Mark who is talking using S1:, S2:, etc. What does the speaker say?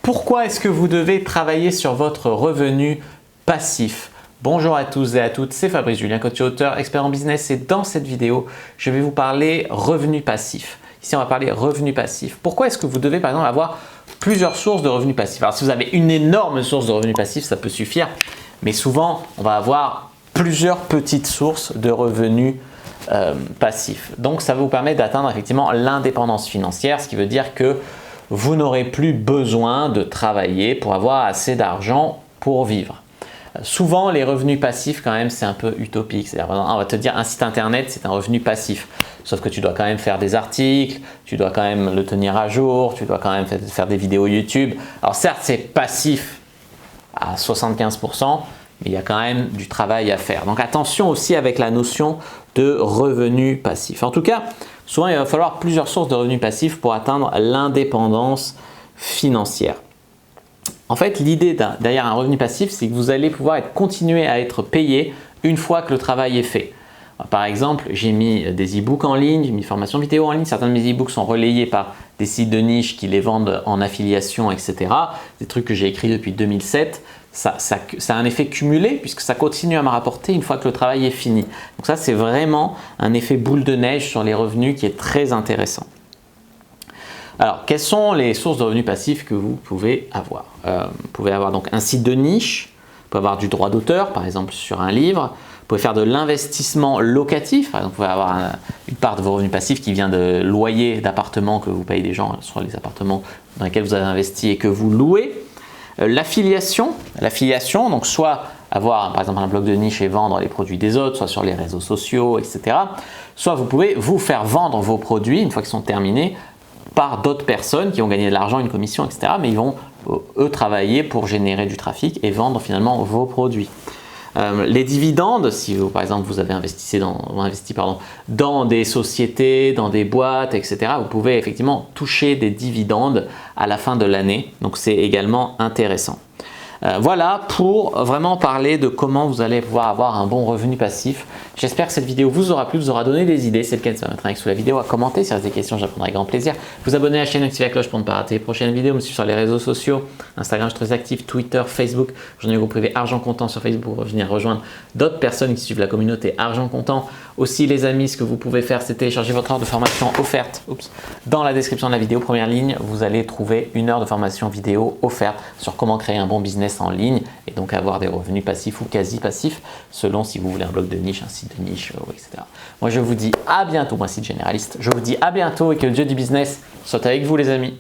S1: Pourquoi est-ce que vous devez travailler sur votre revenu passif? Bonjour à tous et à toutes, c'est Fabrice Julien, coach et auteur, expert en business, et dans cette vidéo, je vais vous parler revenu passif. Ici, on va parler revenu passif. Pourquoi est-ce que vous devez par exemple avoir plusieurs sources de revenus passifs? Alors si vous avez une énorme source de revenus passifs, ça peut suffire, mais souvent, on va avoir plusieurs petites sources de revenus passifs. Donc, ça va vous permettre d'atteindre effectivement l'indépendance financière, ce qui veut dire que vous n'aurez plus besoin de travailler pour avoir assez d'argent pour vivre. Souvent, les revenus passifs, quand même, c'est un peu utopique. C'est-à-dire, on va te dire un site internet, c'est un revenu passif. Sauf que tu dois quand même faire des articles, tu dois quand même le tenir à jour, tu dois quand même faire des vidéos YouTube. Alors certes, c'est passif à 75%, mais il y a quand même du travail à faire. Donc attention aussi avec la notion de revenu passif. En tout cas, souvent, il va falloir plusieurs sources de revenus passifs pour atteindre l'indépendance financière. En fait, l'idée derrière un revenu passif, c'est que vous allez pouvoir continuer à être payé une fois que le travail est fait. Par exemple, j'ai mis des e-books en ligne, j'ai mis des formations vidéo en ligne. Certains de mes e-books sont relayés par des sites de niche qui les vendent en affiliation, etc. Des trucs que j'ai écrits depuis 2007. Ça a un effet cumulé puisque ça continue à me rapporter une fois que le travail est fini. Donc ça, c'est vraiment un effet boule de neige sur les revenus qui est très intéressant. Alors, quelles sont les sources de revenus passifs que vous pouvez avoir? Vous pouvez avoir donc un site de niche, vous pouvez avoir du droit d'auteur, par exemple sur un livre, vous pouvez faire de l'investissement locatif, par exemple vous pouvez avoir une part de vos revenus passifs qui vient de loyers d'appartements que vous payez des gens sur les appartements dans lesquels vous avez investi et que vous louez. L'affiliation, donc soit avoir par exemple un blog de niche et vendre les produits des autres, soit sur les réseaux sociaux, etc. Soit vous pouvez vous faire vendre vos produits une fois qu'ils sont terminés par d'autres personnes qui ont gagné de l'argent, une commission, etc. Mais ils vont eux travailler pour générer du trafic et vendre finalement vos produits. Les dividendes, si vous, par exemple vous avez investi dans des sociétés, dans des boîtes, etc. Vous pouvez effectivement toucher des dividendes à la fin de l'année. Donc c'est également intéressant. Voilà pour vraiment parler de comment vous allez pouvoir avoir un bon revenu passif. J'espère que cette vidéo vous aura plu, vous aura donné des idées. Si c'est le cas, ça va mettre un like sous la vidéo, à commenter. Si vous avez des questions, je répondrai avec grand plaisir. Vous abonner à la chaîne, activer la cloche pour ne pas rater les prochaines vidéos. Me suivre sur les réseaux sociaux, Instagram, je suis très actif, Twitter, Facebook. J'en ai un groupe privé Argent Comptant sur Facebook pour venir rejoindre d'autres personnes qui suivent la communauté Argent Comptant. Aussi les amis, ce que vous pouvez faire, c'est télécharger votre heure de formation offerte. Dans la description de la vidéo, première ligne, vous allez trouver une heure de formation vidéo offerte sur comment créer un bon business en ligne et donc avoir des revenus passifs ou quasi passifs selon si vous voulez un blog de niche, un site de niche, etc. Moi, je vous dis à bientôt, moi site généraliste. Je vous dis à bientôt et que le dieu du business soit avec vous les amis.